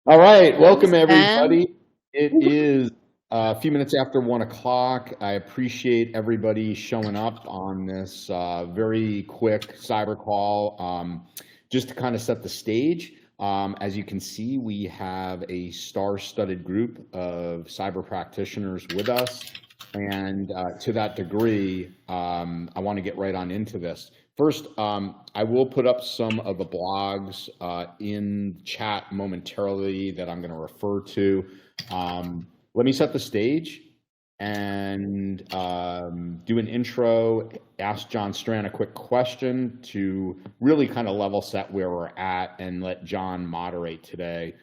All right, welcome everybody. It is a few minutes after 1 o'clock. I appreciate everybody showing up on this very quick cyber call. Just to kind of set the stage, as you can see, we have a star-studded group of cyber practitioners with us. And to that degree, I want to get right on into this. First, I will put up some of the blogs in chat momentarily that I'm going to refer to. Let me set the stage and do an intro, ask John Strand a quick question to really kind of level set where we're at and let John moderate today.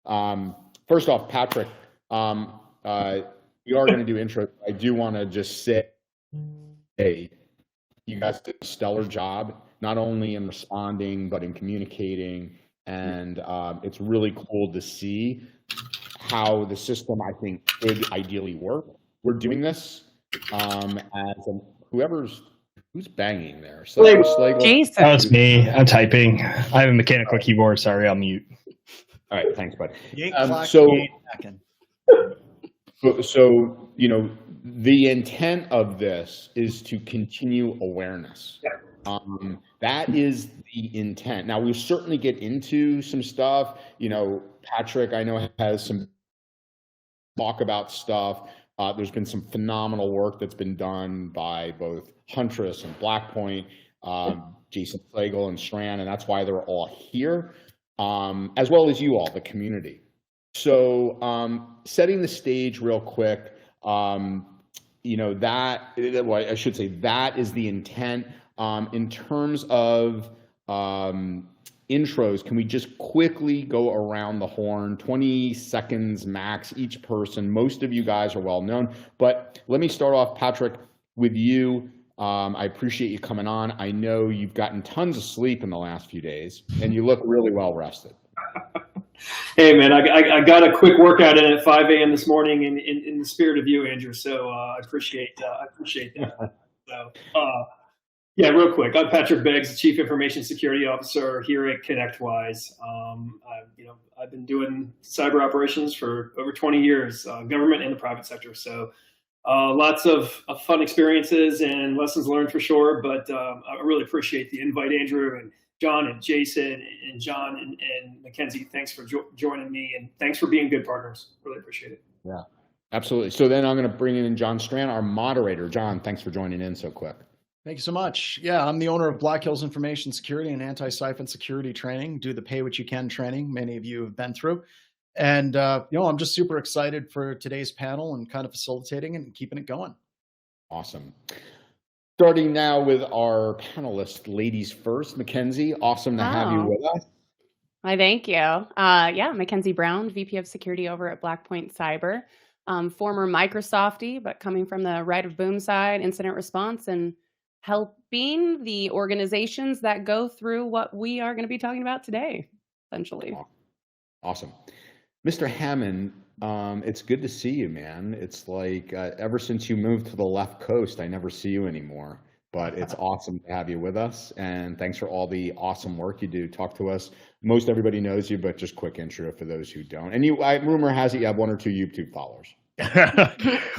First off, Patrick, we are going to do intro. I do want to just say, hey, you guys did a stellar job, not only in responding, but in communicating. And it's really cool to see how the system, I think, could ideally work. We're doing this as who's banging there? Slagle. Jason. That was me. I'm typing. I have a mechanical keyboard. Sorry, I'll mute. All right, thanks, bud. So, you know, the intent of this is to continue awareness. That is the intent. Now, we'll certainly get into some stuff. You know, Patrick, I know, has some talk about stuff. There's been some phenomenal work that's been done by both Huntress and Blackpoint, Jason Slagle and Strand, and that's why they're all here, as well as you all, the community. So setting the stage real quick, you know, I should say that is the intent. In terms of intros, can we just quickly go around the horn, 20 seconds max each person? Most of you guys are well known, but let me start off, Patrick, with you. I appreciate you coming on. I know you've gotten tons of sleep in the last few days, and you look really well rested. Hey man, I got a quick workout in at 5 a.m. this morning in the spirit of you, Andrew. So I appreciate that. So yeah, real quick, I'm Patrick Beggs, Chief Information Security Officer here at ConnectWise. I've been doing cyber operations for over 20 years, government and the private sector. So lots of fun experiences and lessons learned for sure. But I really appreciate the invite, Andrew, and John and Jason and John and MacKenzie, thanks for joining me, and thanks for being good partners. Really appreciate it. Yeah, absolutely. So then I'm going to bring in John Strand, our moderator. John, thanks for joining in so quick. Thank you so much. Yeah, I'm the owner of Black Hills Information Security and Antisyphon Security Training, do the pay what you can training many of you have been through. And, I'm just super excited for today's panel and kind of facilitating and keeping it going. Awesome. Starting now with our panelists, ladies first. MacKenzie, awesome to have you with us. Why, thank you. MacKenzie Brown, VP of Security over at Blackpoint Cyber. Former Microsoftie, but coming from the right of boom side, incident response, and helping the organizations that go through what we are going to be talking about today, essentially. Awesome. Mr. Hammond, it's good to see you, man. It's like ever since you moved to the left coast, I never see you anymore. But it's awesome to have you with us, and thanks for all the awesome work you do. Talk to us. Most everybody knows you, but just quick intro for those who don't. And rumor has it you have 1 or 2 YouTube followers.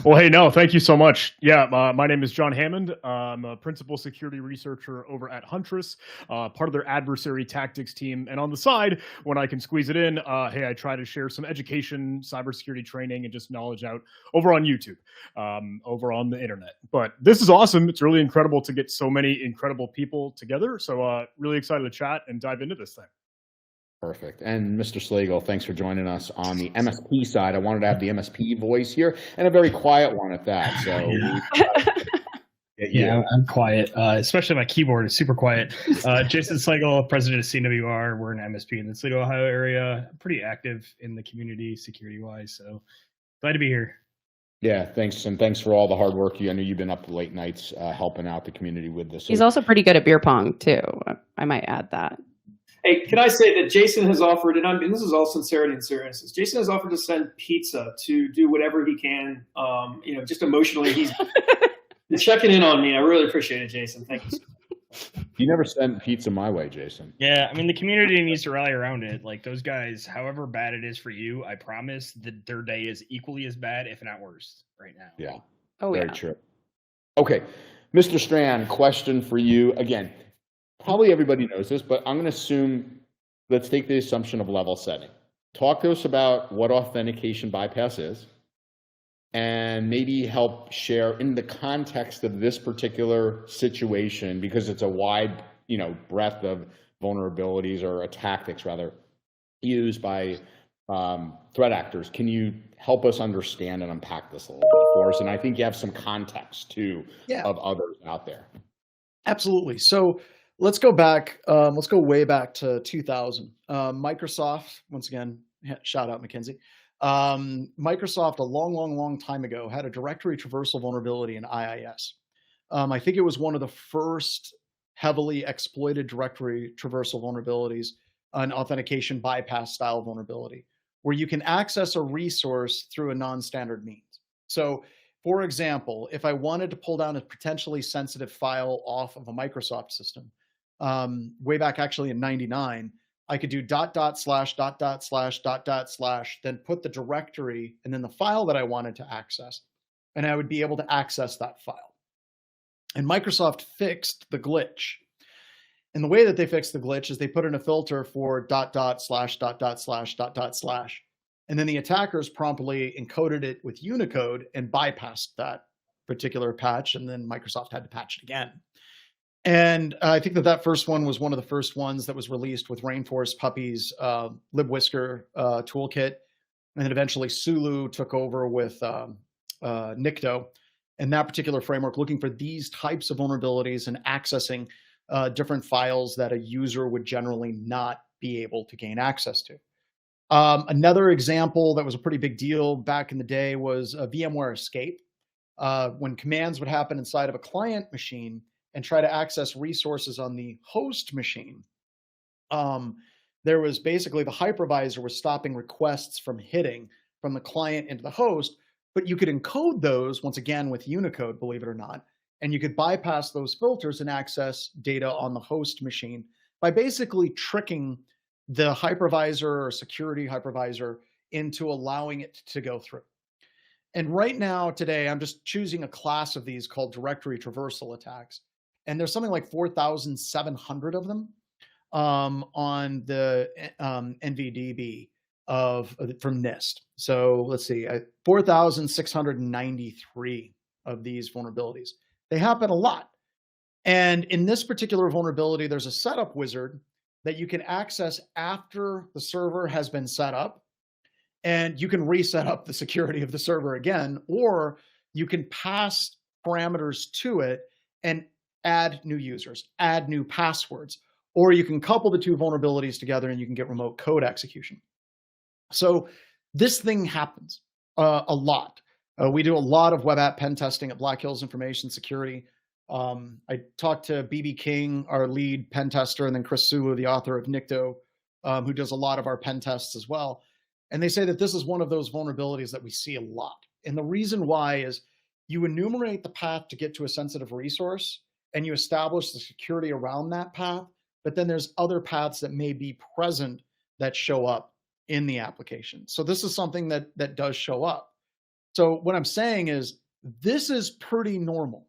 Well, hey, no, thank you so much. Yeah, my name is John Hammond. I'm a principal security researcher over at Huntress, part of their adversary tactics team. And on the side, when I can squeeze it in, I try to share some education, cybersecurity training, and just knowledge out over on YouTube, over on the internet. But this is awesome. It's really incredible to get so many incredible people together. So really excited to chat and dive into this thing. Perfect. And Mr. Slagle, thanks for joining us on the MSP side. I wanted to have the MSP voice here, and a very quiet one at that. So yeah, I'm quiet, especially my keyboard is super quiet. Jason Slagle, president of CNWR. We're an MSP in the Toledo, Ohio area. Pretty active in the community security-wise, so glad to be here. Yeah, thanks, and thanks for all the hard work. I know you've been up late nights helping out the community with this. He's also pretty good at beer pong, too. I might add that. Hey, can I say that Jason has offered, and this is all sincerity and seriousness, Jason has offered to send pizza to do whatever he can, just emotionally. He's checking in on me. I really appreciate it, Jason. Thank you. You never sent pizza my way, Jason. Yeah, I mean, the community needs to rally around it. Like those guys, however bad it is for you, I promise that their day is equally as bad, if not worse, right now. Yeah. Oh, Very yeah. true. Okay. Mr. Strand, question for you. Again, probably everybody knows this, but I'm going to assume, let's take the assumption of level setting. Talk to us about what authentication bypass is, and maybe help share in the context of this particular situation, because it's a wide, breadth of vulnerabilities or tactics rather used by threat actors. Can you help us understand and unpack this a little bit for us? And I think you have some context too of others out there. Absolutely. So let's go back. Let's go way back to 2000. Microsoft, once again, shout out MacKenzie. Microsoft a long time ago had a directory traversal vulnerability in IIS. I think it was one of the first heavily exploited directory traversal vulnerabilities, an authentication bypass style vulnerability, where you can access a resource through a non-standard means. So for example, if I wanted to pull down a potentially sensitive file off of a Microsoft system, way back actually in 99, I could do .. // then put the directory and then the file that I wanted to access, and I would be able to access that file. And Microsoft fixed the glitch. And the way that they fixed the glitch is they put in a filter for .. / and then the attackers promptly encoded it with Unicode and bypassed that particular patch, and then Microsoft had to patch it again. And I think that first one was one of the first ones that was released with Rainforest Puppy's LibWhisker toolkit. And then eventually Sulu took over with Nikto. And that particular framework, looking for these types of vulnerabilities and accessing different files that a user would generally not be able to gain access to. Another example that was a pretty big deal back in the day was VMware Escape. When commands would happen inside of a client machine and try to access resources on the host machine, there was basically the hypervisor was stopping requests from hitting from the client into the host, but you could encode those, once again, with Unicode, believe it or not, and you could bypass those filters and access data on the host machine by basically tricking the hypervisor or security hypervisor into allowing it to go through. And right now, today, I'm just choosing a class of these called directory traversal attacks. And there's something like 4,700 of them on the NVDB from NIST. So let's see, 4,693 of these vulnerabilities. They happen a lot. And in this particular vulnerability, there's a setup wizard that you can access after the server has been set up. And you can reset up the security of the server again, or you can pass parameters to it and add new users, add new passwords, or you can couple the two vulnerabilities together and you can get remote code execution. So this thing happens a lot. We do a lot of web app pen testing at Black Hills Information Security. I talked to BB King, our lead pen tester, and then Chris Sulu, the author of Nikto, who does a lot of our pen tests as well. And they say that this is one of those vulnerabilities that we see a lot. And the reason why is you enumerate the path to get to a sensitive resource and you establish the security around that path, but then there's other paths that may be present that show up in the application. So this is something that does show up. So what I'm saying is this is pretty normal.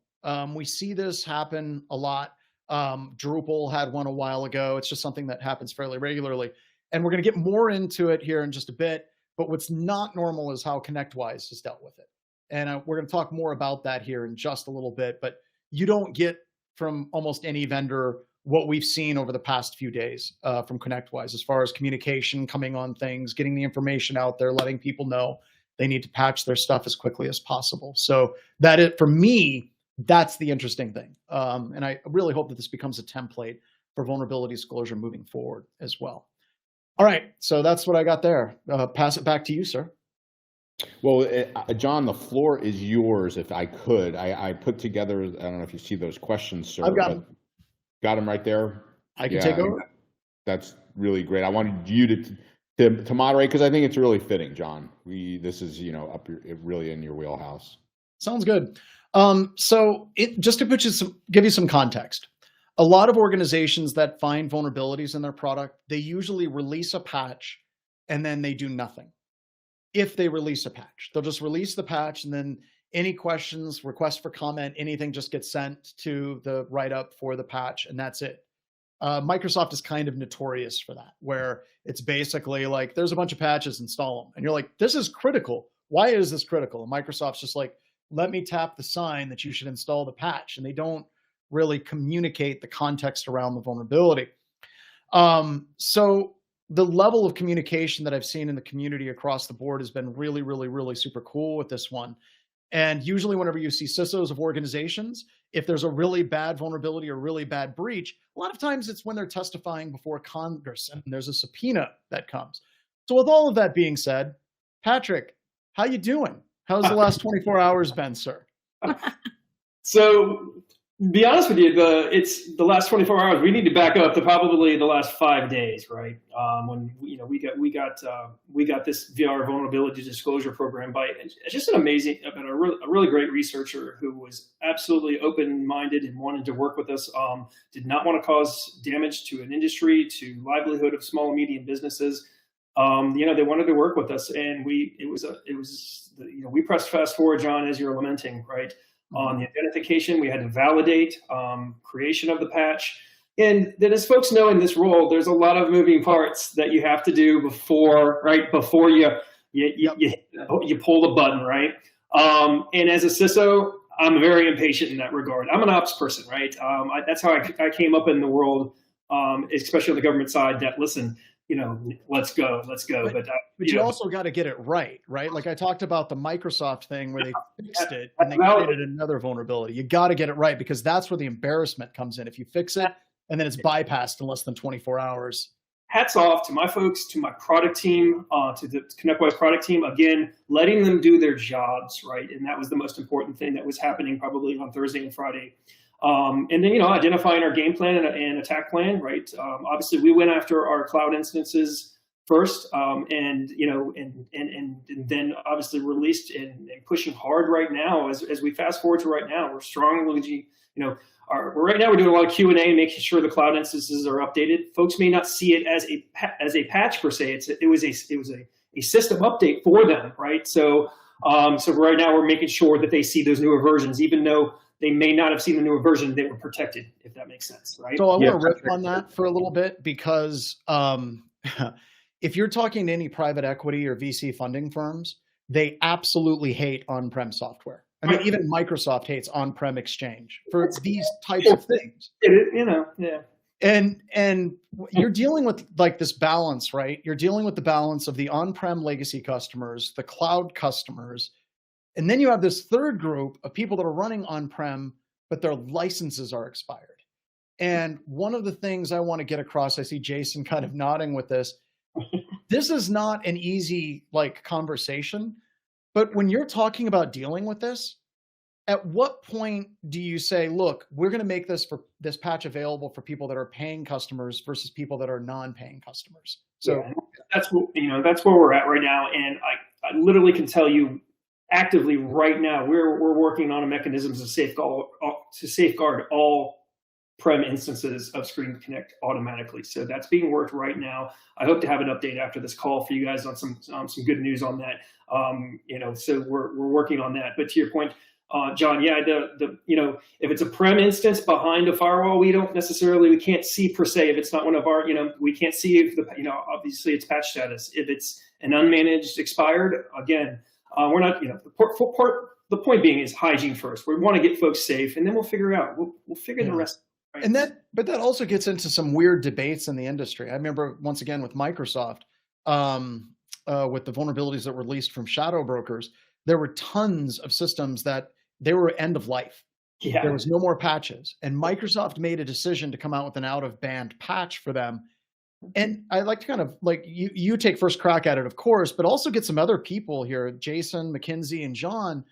We see this happen a lot. Drupal had one a while ago. It's just something that happens fairly regularly. And we're going to get more into it here in just a bit. But what's not normal is how ConnectWise has dealt with it. And we're going to talk more about that here in just a little bit. But you don't get from almost any vendor what we've seen over the past few days from ConnectWise as far as communication, coming on things, getting the information out there, letting people know they need to patch their stuff as quickly as possible. So for me, that's the interesting thing. And I really hope that this becomes a template for vulnerability disclosure moving forward as well. All right, so that's what I got there. Pass it back to you, sir. Well, John, the floor is yours. If I could, I put together, I don't know if you see those questions, sir. I've got them. Got them right there? I can take over. That's really great. I wanted you to moderate because I think it's really fitting, John. This is, really in your wheelhouse. Sounds good. So just to give you some context. a lot of organizations that find vulnerabilities in their product, they usually release a patch and then they do nothing. If they release a patch, they'll just release the patch, and then any questions, requests for comment, anything just gets sent to the write-up for the patch, and that's it. Microsoft is kind of notorious for that, where it's basically like, there's a bunch of patches, install them. And you're like, this is critical. Why is this critical? And Microsoft's just like, let me tap the sign that you should install the patch. And they don't really communicate the context around the vulnerability. So the level of communication that I've seen in the community across the board has been really, really, really super cool with this one. And usually whenever you see CISOs of organizations, if there's a really bad vulnerability or really bad breach, a lot of times it's when they're testifying before Congress and there's a subpoena that comes. So with all of that being said, Patrick, how you doing? How's the last 24 hours been, sir? So, be honest with you, it's the last 24 hours. We need to back up to probably the last 5 days, right? When we got this VR vulnerability disclosure program by just a really great researcher who was absolutely open-minded and wanted to work with us. Did not want to cause damage to an industry, to livelihood of small and medium businesses. They wanted to work with us, and we pressed fast forward, John, as you're lamenting, right? On the identification, we had to validate creation of the patch. And then, as folks know in this role, there's a lot of moving parts that you have to do before you pull the button, right? And as a CISO, I'm very impatient in that regard. I'm an ops person, right? That's how I came up in the world, especially on the government side, that, listen, let's go. But you also got to get it right? Like I talked about the Microsoft thing where they fixed it and they created another vulnerability. You got to get it right, because that's where the embarrassment comes in. If you fix it and then it's bypassed in less than 24 hours. Hats off to my folks, to my product team, to the ConnectWise product team, again, letting them do their jobs, right? And that was the most important thing that was happening probably on Thursday and Friday. And then, identifying our game plan and attack plan, right? Obviously, we went after our cloud instances first, and then obviously released and pushing hard right now. As we fast forward to right now, we're strongly, right now we're doing a lot of Q&A, making sure the cloud instances are updated. Folks may not see it as a patch per se. It was a system update for them, right? So right now we're making sure that they see those newer versions, even though they may not have seen the newer version, they were protected, if that makes sense, right? So I want to riff on that for a little bit, because if you're talking to any private equity or VC funding firms, they absolutely hate on-prem software. I mean, even Microsoft hates on-prem Exchange for these types of things. And you're dealing with like this balance, right? You're dealing with the balance of the on-prem legacy customers, the cloud customers, and then you have this third group of people that are running on-prem, but their licenses are expired. And one of the things I want to get across, I see Jason kind of nodding with this. This is not an easy conversation, but when you're talking about dealing with this, at what point do you say, look, we're going to make this patch available for people that are paying customers versus people that are non-paying customers? So that's where we're at right now. And I literally can tell you, actively right now, we're working on a mechanism to safeguard all prem instances of ScreenConnect automatically. So that's being worked right now. I hope to have an update after this call for you guys on some good news on that. So we're working on that. But to your point, John, if it's a prem instance behind a firewall, we can't see per se if it's not one of our, we can't see if obviously it's patch status. If it's an unmanaged expired, again, we're not, the point being is hygiene first. We want to get folks safe, and then we'll figure out, we'll figure the rest. Right? But that also gets into some weird debates in the industry. I remember once again with Microsoft, with the vulnerabilities that were released from shadow brokers, there were tons of systems that they were end of life. Yeah. There was no more patches, and Microsoft made a decision to come out with an out of band patch for them. And I like to kind of you take first crack at it, of course, but also get some other people here, Jason, MacKenzie, and John.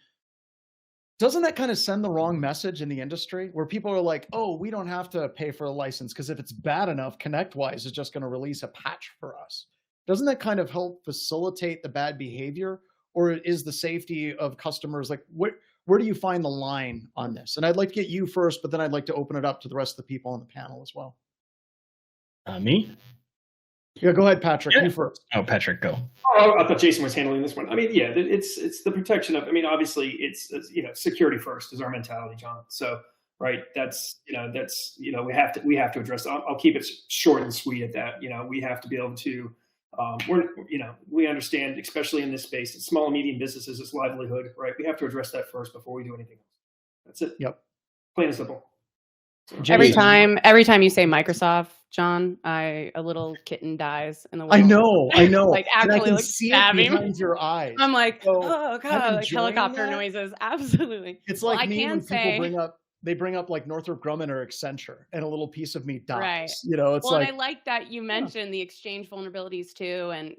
Doesn't that kind of send the wrong message in the industry where people are like, oh, we don't have to pay for a license because if it's bad enough, ConnectWise is just going to release a patch for us? Doesn't that kind of help facilitate the bad behavior, or is the safety of customers where do you find the line on this? And I'd like to get you first, but then I'd like to open it up to the rest of the people on the panel as well. Me? Yeah, go ahead, Patrick. Yeah. You first. Oh, Patrick, go. Oh, I thought Jason was handling this one. I mean, yeah, it's the protection of. I mean, obviously, it's security first is our mentality, John. So, right, that's we have to address. I'll keep it short and sweet at that. We have to be able to. We understand, especially in this space, it's small and medium businesses, it's livelihood, right? We have to address that first before we do anything else. That's it. Yep. Plain and simple. Every time you say Microsoft, John, a little kitten dies in the I window. know. Like And I actually can like see it stabbing. behind your eyes. I'm like, So, oh god, I'm like enjoying helicopter that. noises. Absolutely. It's Well, like I me can when say- people bring up like Northrop Grumman or Accenture, and a little piece of me dies. Right. It's Well, like and I like that you mentioned the exchange vulnerabilities too. And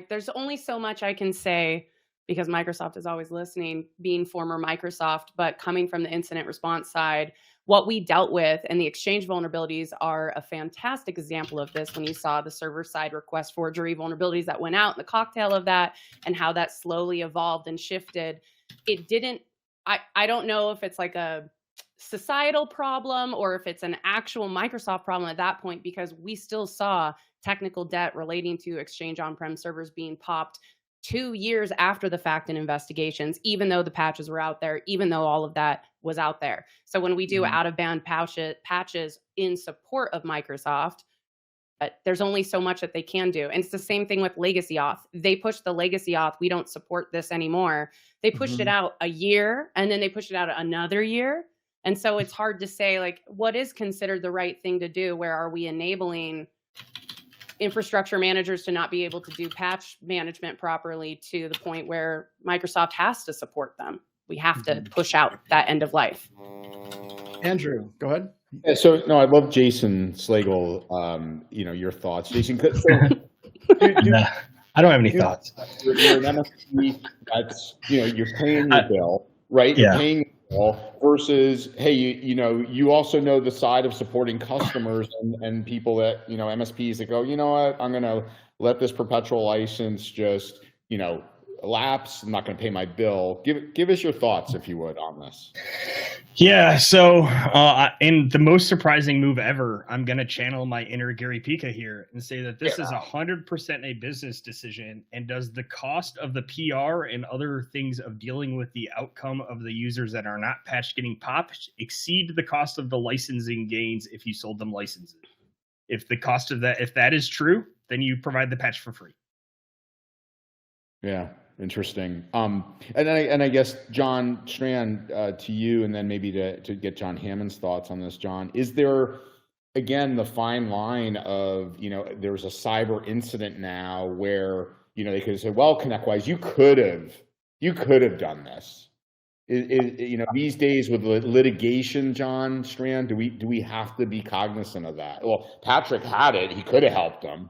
there's only so much I can say because Microsoft is always listening, being former Microsoft, but coming from the incident response side, what we dealt with and the exchange vulnerabilities are a fantastic example of this when you saw the server side request forgery vulnerabilities that went out and the cocktail of that and how that slowly evolved and shifted. It didn't, I don't know if it's like a societal problem or if it's an actual Microsoft problem at that point, because we still saw technical debt relating to Exchange on-prem servers being popped 2 years after the fact in investigations, even though the patches were out there, even though all of that was out there. So when we do out-of-band patches in support of Microsoft, there's only so much that they can do. And it's the same thing with legacy auth. They pushed the legacy auth. We don't support this anymore. They pushed it out a year and then they pushed it out another year. And so it's hard to say, like, what is considered the right thing to do? Where are we enabling infrastructure managers to not be able to do patch management properly to the point where Microsoft has to support them? We have to push out that end of life. Andrew, go ahead. Yeah, so no, I love Jason Slagle. Your thoughts, Jason. So, I don't have any thoughts. You're an MSP. That's you're paying your bill, right? Yeah. You're paying your bill versus hey, you also know the side of supporting customers and people that MSPs that go, you know what, I'm gonna let this perpetual license just lapse. I'm not going to pay my bill. Give us your thoughts, if you would, on this. Yeah. So, in the most surprising move ever, I'm going to channel my inner Gary Pica here and say that this is 100% a business decision. And does the cost of the PR and other things of dealing with the outcome of the users that are not patched getting popped exceed the cost of the licensing gains if you sold them licenses? If the cost of that, if that is true, then you provide the patch for free. Yeah. Interesting. And I guess, John Strand, to you, and then maybe to get John Hammond's thoughts on this, John, is there, again, the fine line of, there's a cyber incident now where, they could say, well, ConnectWise, you could have done this. These days with litigation, John Strand, do we have to be cognizant of that? Well, Patrick had it. He could have helped them.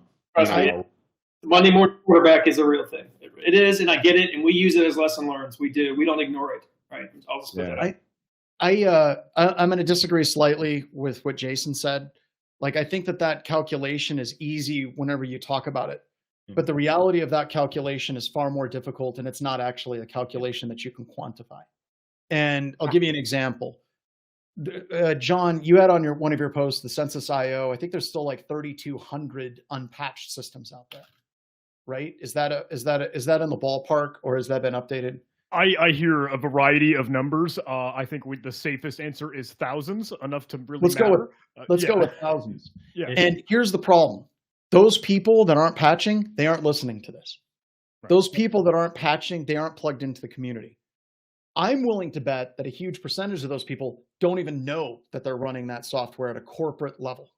Monday morning quarterback is a real thing. It is, and I get it, and we use it as lesson learned. We do. We don't ignore it, right? I'll just put that out. I'm going to disagree slightly with what Jason said. Like, I think that calculation is easy whenever you talk about it, but the reality of that calculation is far more difficult, and it's not actually a calculation that you can quantify. And I'll give you an example. John, you had on one of your posts the Census.io. I think there's still like 3,200 unpatched systems out there. Right? Is that in the ballpark, or has that been updated? I hear a variety of numbers. I think the safest answer is thousands, enough to really matter. Let's go with thousands. Yeah. And here's the problem. Those people that aren't patching, they aren't listening to this. Right. Those people that aren't patching, they aren't plugged into the community. I'm willing to bet that a huge percentage of those people don't even know that they're running that software at a corporate level.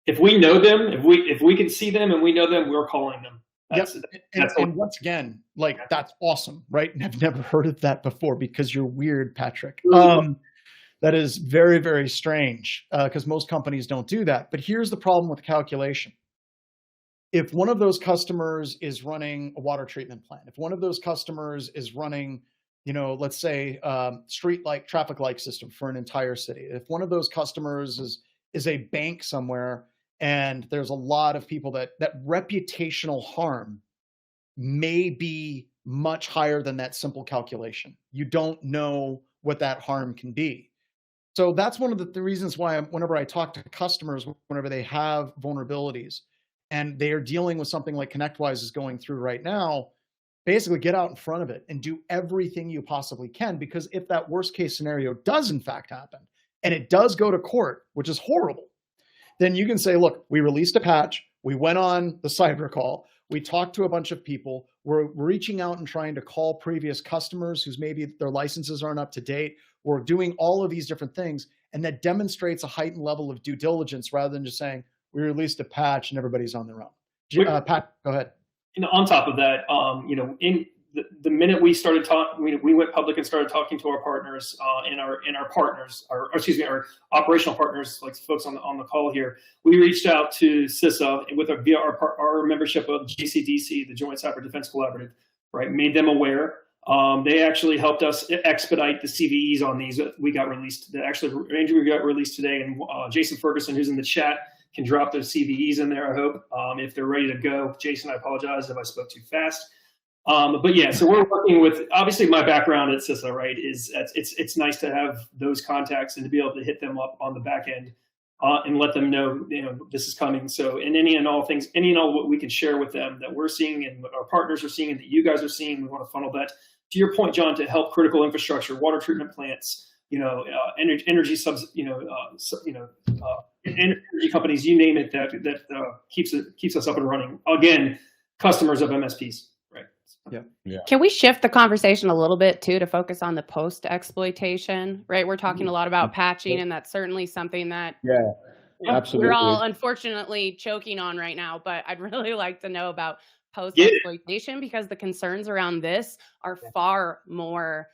If we know them, if we can see them and we know them, we're calling them. And once again, like, that's awesome, right? And I've never heard of that before because you're weird, Patrick. That is very, very strange because most companies don't do that. But here's the problem with calculation. If one of those customers is running a water treatment plant, if one of those customers is running, let's say street light, traffic light system for an entire city, if one of those customers is a bank somewhere, and there's a lot of people that reputational harm may be much higher than that simple calculation. You don't know what that harm can be. So that's one of the reasons why whenever I talk to customers, whenever they have vulnerabilities and they are dealing with something like ConnectWise is going through right now, basically get out in front of it and do everything you possibly can, because if that worst case scenario does in fact happen and it does go to court, which is horrible, then you can say, look, we released a patch, we went on the CyberCall, we talked to a bunch of people, we're reaching out and trying to call previous customers whose maybe their licenses aren't up to date. We're doing all of these different things, and that demonstrates a heightened level of due diligence rather than just saying, we released a patch and everybody's on their own. Pat, go ahead. On top of that, in the minute we started talking, we went public and started talking to our partners and our partners, our operational partners, like folks on the call here. We reached out to CISA via our membership of JCDC, the Joint Cyber Defense Collaborative, right? Made them aware. They actually helped us expedite the CVEs on these that we got released. Andrew, we got released today, and Jason Ferguson, who's in the chat, can drop those CVEs in there, I hope, if they're ready to go. Jason, I apologize if I spoke too fast. But yeah, so we're working with, obviously my background at CISA, right, is it's nice to have those contacts and to be able to hit them up on the back end and let them know, this is coming. So, and any and all what we can share with them that we're seeing and what our partners are seeing and that you guys are seeing, we want to funnel that, to your point, John, to help critical infrastructure, water treatment plants, energy subs, energy companies, you name it, that keeps us up and running. Again, customers of MSPs, right? Yeah. Can we shift the conversation a little bit too to focus on the post exploitation? Right, we're talking a lot about patching, and that's certainly something that absolutely, we're all unfortunately choking on right now. But I'd really like to know about post exploitation, because the concerns around this are far more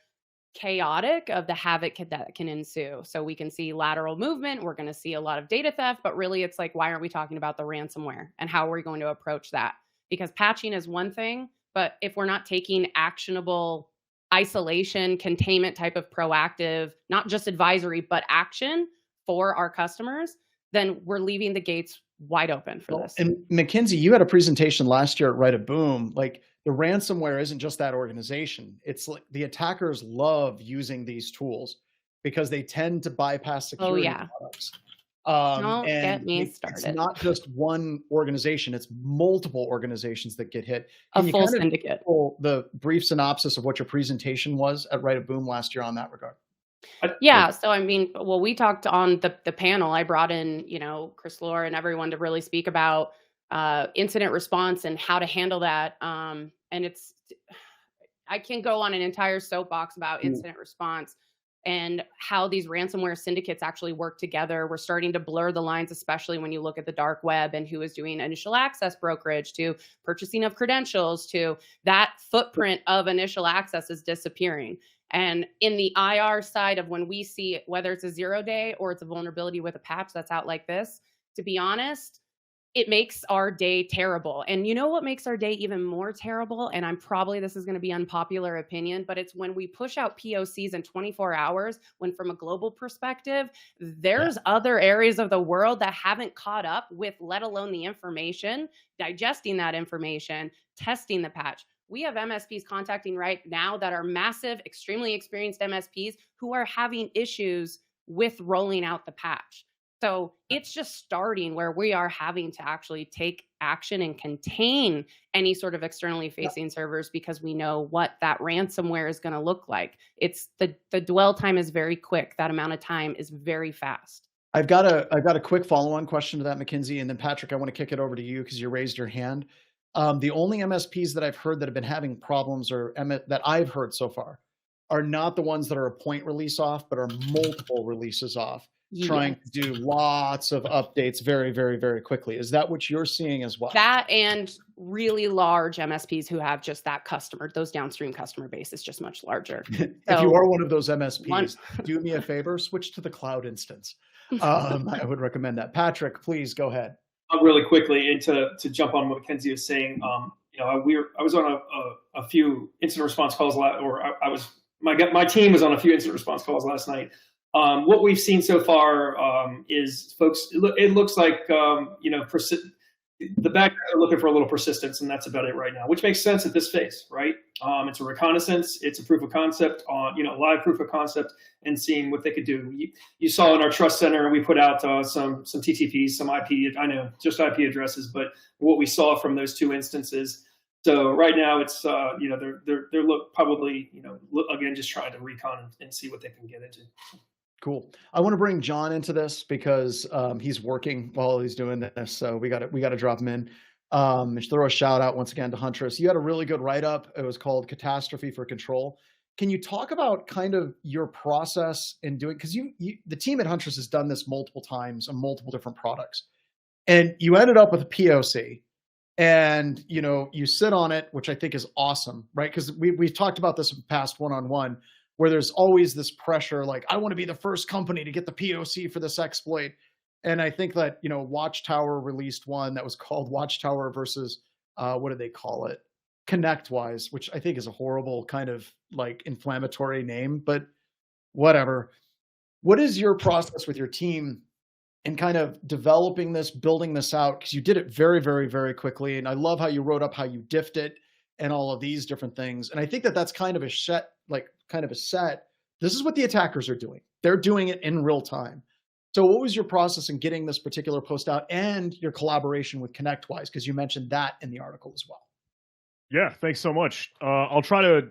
chaotic of the havoc that can ensue. So we can see lateral movement, we're going to see a lot of data theft, but really it's like, why aren't we talking about the ransomware and how are we going to approach that? Because patching is one thing, but if we're not taking actionable isolation, containment type of proactive, not just advisory, but action for our customers, then we're leaving the gates wide open for this. And MacKenzie, you had a presentation last year at Right of Boom. Like, the ransomware isn't just that organization. It's like the attackers love using these tools because they tend to bypass security products. Don't get me started. It's not just one organization, it's multiple organizations that get hit. A full syndicate. The brief synopsis of what your presentation was at Right of Boom last year on that regard. Yeah. So, I mean, well, we talked on the panel. I brought in, Chris Lohr and everyone to really speak about incident response and how to handle that. And I can go on an entire soapbox about incident response and how these ransomware syndicates actually work together. We're starting to blur the lines, especially when you look at the dark web and who is doing initial access brokerage to purchasing of credentials to that footprint of initial access is disappearing. And in the IR side of when we see whether it's a 0-day or it's a vulnerability with a patch that's out like this, to be honest, it makes our day terrible. And you know what makes our day even more terrible? And this is going to be unpopular opinion, but it's when we push out POCs in 24 hours, when from a global perspective, there's other areas of the world that haven't caught up with, let alone the information, digesting that information, testing the patch. We have MSPs contacting right now that are massive, extremely experienced MSPs who are having issues with rolling out the patch. So it's just starting where we are having to actually take action and contain any sort of externally facing servers, because we know what that ransomware is going to look like. It's the dwell time is very quick. That amount of time is very fast. I've got a quick follow-on question to that, MacKenzie, and then Patrick, I want to kick it over to you because you raised your hand. The only MSPs that I've heard that have been having problems, or that I've heard so far, are not the ones that are a point release off, but are multiple releases off. Trying to do lots of updates very, very, very quickly. Is that what you're seeing as well? That and really large MSPs who have just that those downstream customer base is just much larger. If you are one of those MSPs, do me a favor, switch to the cloud instance. I would recommend that. Patrick, please go ahead. Really quickly, and to jump on what MacKenzie was saying, I was on a few incident response calls, my team was on a few incident response calls last night. What we've seen so far is folks, it looks like, the back are looking for a little persistence, and that's about it right now, which makes sense at this phase, right? It's a reconnaissance. It's a proof of concept on, live proof of concept, and seeing what they could do. You saw in our trust center, we put out some TTPs, some IP, I know just IP addresses, but what we saw from those 2 instances. So right now it's, they're probably, again, just trying to recon and see what they can get into. Cool. I want to bring John into this because he's working while he's doing this. So we got to drop him in. Throw a shout out once again to Huntress. You had a really good write-up. It was called Catastrophe for Control. Can you talk about kind of your process in doing, because the team at Huntress has done this multiple times on multiple different products, and you ended up with a POC, and you sit on it, which I think is awesome, right? Because we've talked about this in the past one-on-one, where there's always this pressure, like, I want to be the first company to get the POC for this exploit. And I think that, Watchtower released one that was called Watchtower versus, what did they call it? ConnectWise, which I think is a horrible kind of like inflammatory name, but whatever. What is your process with your team in kind of developing this, building this out? Because you did it very, very, very quickly. And I love how you wrote up how you diffed it and all of these different things. And I think that that's kind of a set. This is what the attackers are doing. They're doing it in real time. So what was your process in getting this particular post out and your collaboration with ConnectWise? Because you mentioned that in the article as well. Yeah, thanks so much. I'll try to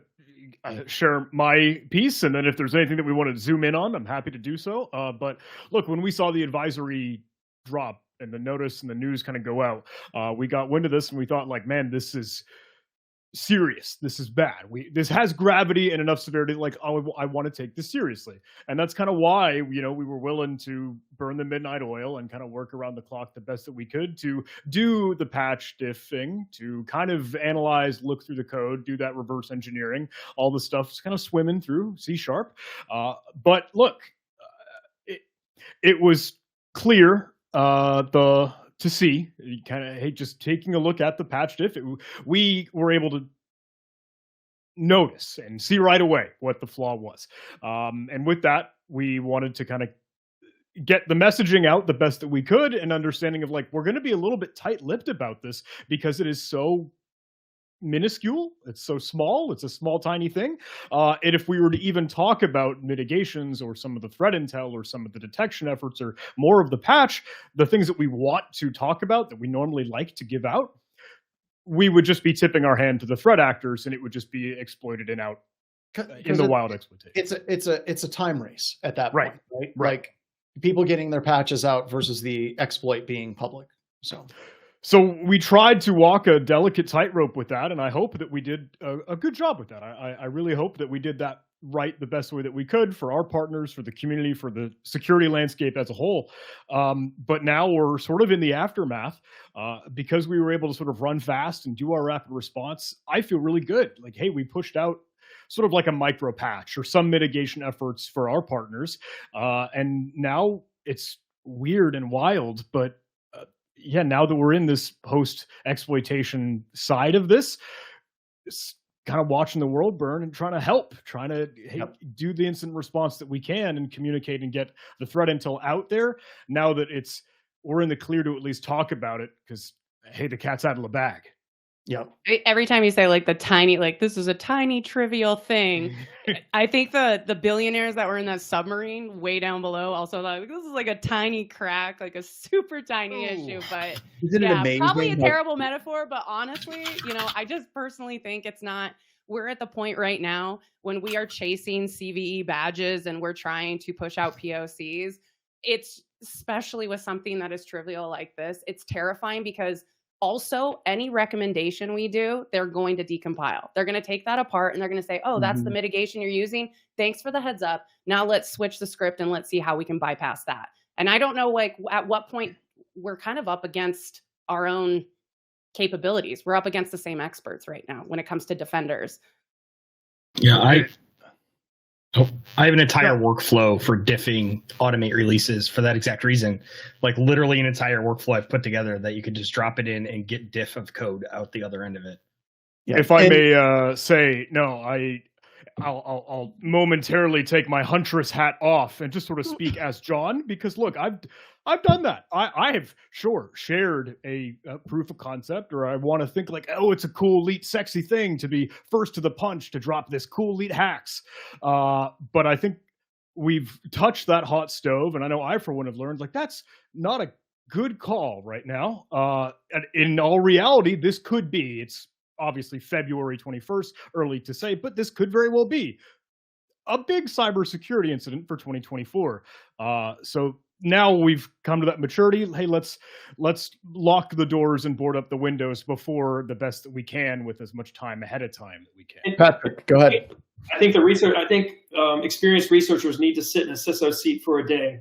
share my piece, and then if there's anything that we want to zoom in on, I'm happy to do so. But look, when we saw the advisory drop and the notice and the news kind of go out, we got wind of this and we thought, like, man, this is serious. This is bad. This has gravity and enough severity. Like, oh, I want to take this seriously, and that's kind of why we were willing to burn the midnight oil and kind of work around the clock the best that we could to do the patch diffing, to kind of analyze, look through the code, do that reverse engineering, all the stuff kind of swimming through C#. But look, it was clear to see, kind of, just taking a look at the patch diff, we were able to notice and see right away what the flaw was. And with that, we wanted to kind of get the messaging out the best that we could, and understanding of, like, we're going to be a little bit tight-lipped about this because it is so minuscule, it's so small, it's a small tiny thing, and if we were to even talk about mitigations or some of the threat intel or some of the detection efforts or more of the patch, the things that we want to talk about that we normally like to give out, we would just be tipping our hand to the threat actors, and it would just be exploited and out in the wild exploitation. It's a time race at that point, right? Like, people getting their patches out versus the exploit being public. So we tried to walk a delicate tightrope with that, and I hope that we did a good job with that. I really hope that we did that right the best way that we could for our partners, for the community, for the security landscape as a whole. But now we're sort of in the aftermath, because we were able to sort of run fast and do our rapid response. I feel really good. Like, hey, we pushed out sort of like a micro patch or some mitigation efforts for our partners. And now it's weird and wild, but yeah, now that we're in this post-exploitation side of this, it's kind of watching the world burn and trying to do the instant response that we can and communicate and get the threat intel out there. Now that we're in the clear to at least talk about it, because, hey, the cat's out of the bag. Yep. Every time you say, like, this is a tiny trivial thing, I think the billionaires that were in that submarine way down below also thought, this is like a tiny crack, like a super tiny issue. But isn't it amazing? Probably a terrible metaphor, but honestly, I just personally think it's not. We're at the point right now when we are chasing CVE badges and we're trying to push out POCs. It's, especially with something that is trivial like this, it's terrifying, because also, any recommendation we do, they're going to decompile. They're going to take that apart and they're going to say, oh, that's the mitigation you're using. Thanks for the heads up. Now let's switch the script and let's see how we can bypass that. And I don't know, like, at what point we're kind of up against our own capabilities. We're up against the same experts right now when it comes to defenders. Yeah, I have an entire workflow for diffing automate releases for that exact reason. Like, literally an entire workflow I've put together that you could just drop it in and get diff of code out the other end of it. Yeah. If I may say, no, I'll momentarily take my Huntress hat off and just sort of speak as John, because look, I've done that. I have shared a proof of concept, or I want to think like, oh, it's a cool, elite, sexy thing to be first to the punch to drop this cool, elite hacks. But I think we've touched that hot stove, and I know I, for one, have learned like that's not a good call right now. And in all reality, this could be. It's obviously February 21st, early to say, but this could very well be a big cybersecurity incident for 2024. So now we've come to that maturity. Hey, let's lock the doors and board up the windows before the best that we can with as much time ahead of time that we can. Patrick, go ahead. I think experienced researchers need to sit in a CISO seat for a day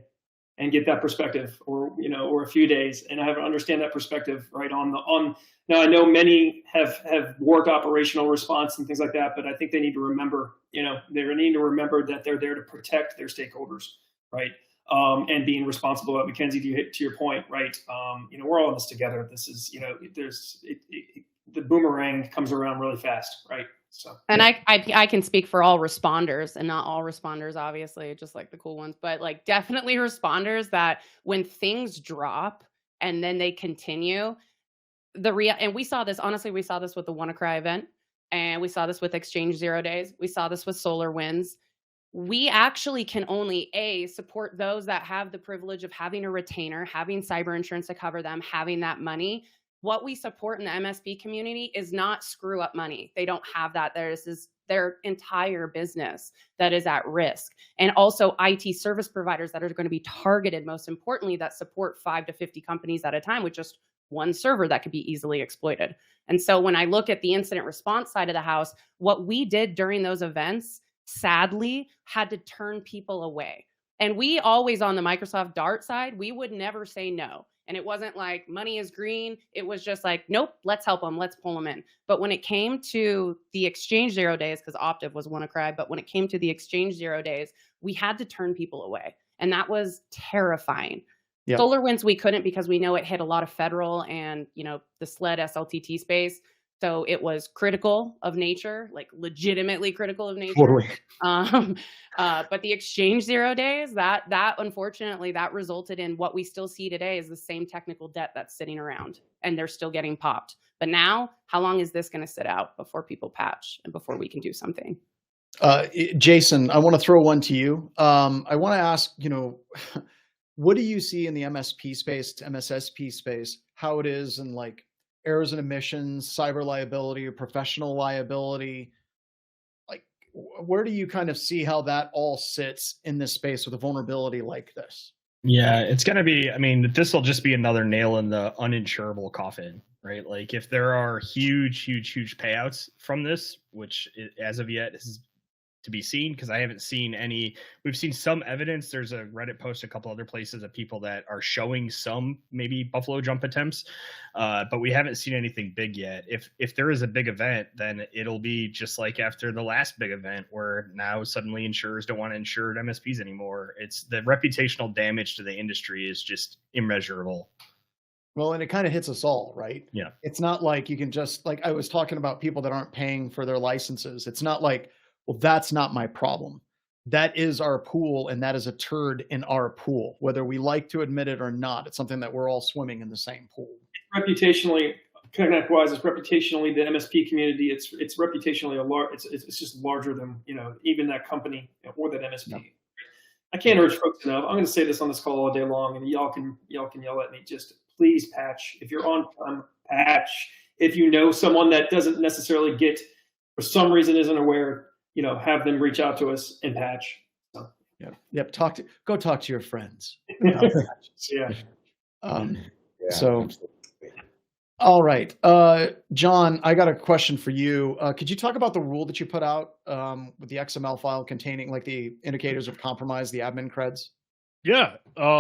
and get that perspective, or a few days, and understand that perspective right on. Now I know many have worked operational response and things like that, but I think they need to remember, they need to remember that they're there to protect their stakeholders, right? And being responsible. MacKenzie, to your point, right? We're all in this together. This is, the boomerang comes around really fast, right? So, and I can speak for all responders, and not all responders, obviously, just like the cool ones, but like definitely responders that when things drop and then they continue, and we saw this, honestly, we saw this with the WannaCry event, and we saw this with Exchange 0 days. We saw this with SolarWinds. We actually can only support those that have the privilege of having a retainer, having cyber insurance to cover them, having that money. What we support in the MSP community is not screw up money. They don't have that. There's their entire business that is at risk. And also IT service providers that are going to be targeted, most importantly, that support 5 to 50 companies at a time with just one server that could be easily exploited. And so when I look at the incident response side of the house, what we did during those events, sadly, had to turn people away. And we always, on the Microsoft Dart side, we would never say no. And it wasn't like money is green. It was just like, nope, let's help them. Let's pull them in. But when it came to the Exchange 0 days, because Optiv was WannaCry, but when it came to the Exchange 0 days, we had to turn people away. And that was terrifying. Yep. SolarWinds, we couldn't, because we know it hit a lot of federal and, the SLED SLTT space. So it was critical of nature, like legitimately critical of nature. Totally. But the Exchange 0 days, that unfortunately, that resulted in what we still see today is the same technical debt that's sitting around, and they're still getting popped. But now, how long is this going to sit out before people patch and before we can do something? Jason, I want to throw one to you. I want to ask, what do you see in the MSP space, MSSP space, how it is in like errors and omissions, cyber liability, or professional liability? Like, where do you kind of see how that all sits in this space with a vulnerability like this? Yeah, it's going to be, this will just be another nail in the uninsurable coffin, right? Like if there are huge payouts from this, which as of yet is to be seen, because I haven't seen any. We've seen some evidence. There's a Reddit post, a couple other places of people that are showing some maybe Buffalo jump attempts, but we haven't seen anything big yet. If there is a big event, then it'll be just like after the last big event, where now suddenly insurers don't want to insure MSPs anymore. It's the reputational damage to the industry is just immeasurable. Well, and it kind of hits us all, right? Yeah. It's not like you can just, like I was talking about people that aren't paying for their licenses. It's not like, well, that's not my problem. That is our pool, and that is a turd in our pool, whether we like to admit it or not. It's something that we're all swimming in the same pool. Reputationally, ConnectWise is reputationally the MSP community. It's reputationally it's just larger than even that company or that MSP. Yep. I can't urge folks enough. I'm going to say this on this call all day long, and y'all can yell at me. Just please patch. If you're on patch. If you know someone that doesn't necessarily get, for some reason isn't aware, have them reach out to us and patch. So. Yep. Go talk to your friends. Yeah. So, all right. John, I got a question for you. Could you talk about the rule that you put out with the XML file containing like the indicators of compromise, the admin creds? Yeah.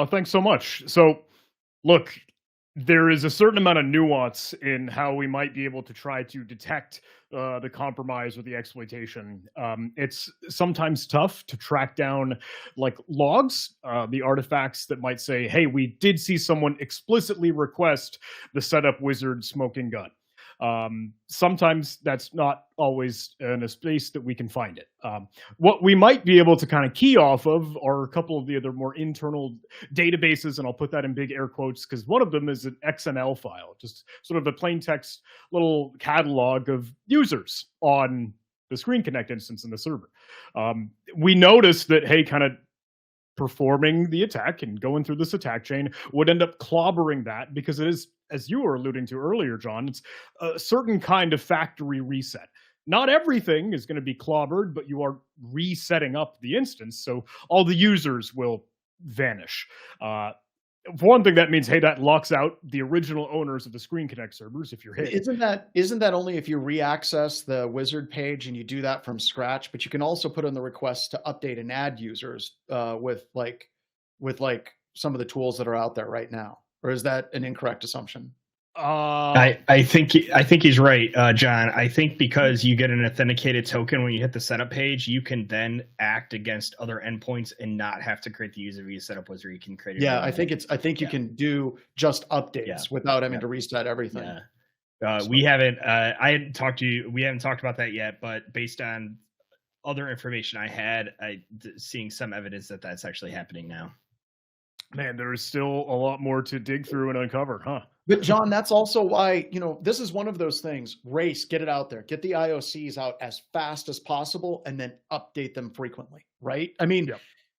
Thanks so much. So, look, there is a certain amount of nuance in how we might be able to try to detect the compromise or the exploitation. It's sometimes tough to track down like logs, the artifacts that might say, hey, we did see someone explicitly request the setup wizard smoking gun. Sometimes that's not always in a space that we can find it. What we might be able to kind of key off of are a couple of the other more internal databases, and I'll put that in big air quotes because one of them is an XML file, just sort of a plain text little catalog of users on the ScreenConnect instance in the server. We noticed that, hey, kind of performing the attack and going through this attack chain would end up clobbering that because it is, as you were alluding to earlier, John, it's a certain kind of factory reset. Not everything is going to be clobbered, but you are resetting up the instance, so all the users will vanish. For one thing, that means, hey, that locks out the original owners of the ScreenConnect servers if you're hit. Isn't that only if you re-access the wizard page and you do that from scratch? But you can also put in the request to update and add users with some of the tools that are out there right now. Or is that an incorrect assumption? I think he's right, John. I think because you get an authenticated token when you hit the setup page, you can then act against other endpoints and not have to create the user via setup wizard. You can create it. Yeah, I think you can do just updates without having to reset everything. Yeah. We haven't we haven't talked about that yet, but based on other information I had, seeing some evidence that that's actually happening now. Man, there's still a lot more to dig through and uncover, huh? But John, that's also why, this is one of those things. Race, get it out there. Get the IOCs out as fast as possible and then update them frequently, right? I mean,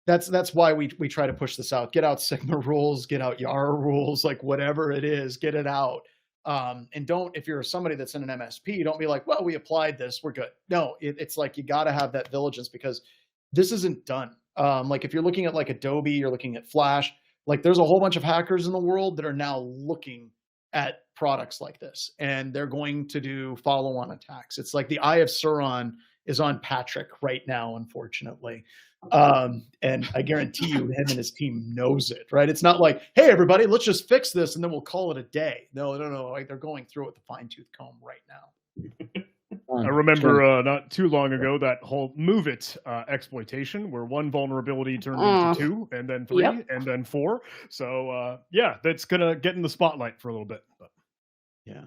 that's why we try to push this out. Get out Sigma rules, get out Yara rules, like whatever it is, get it out. And don't, if you're somebody that's in an MSP, don't be like, well, we applied this, we're good. No, it's like you got to have that diligence because this isn't done. Like if you're looking at like Adobe, you're looking at Flash, like there's a whole bunch of hackers in the world that are now looking at products like this, and they're going to do follow-on attacks. It's like the Eye of Sauron is on Patrick right now, unfortunately. And I guarantee you him and his team knows it, right? It's not like, hey, everybody, let's just fix this and then we'll call it a day. No. Like they're going through it with a fine-tooth comb right now. I remember not too long ago that whole Move It exploitation where one vulnerability turned into 2 and then 3 and then 4. So that's going to get in the spotlight for a little bit. But.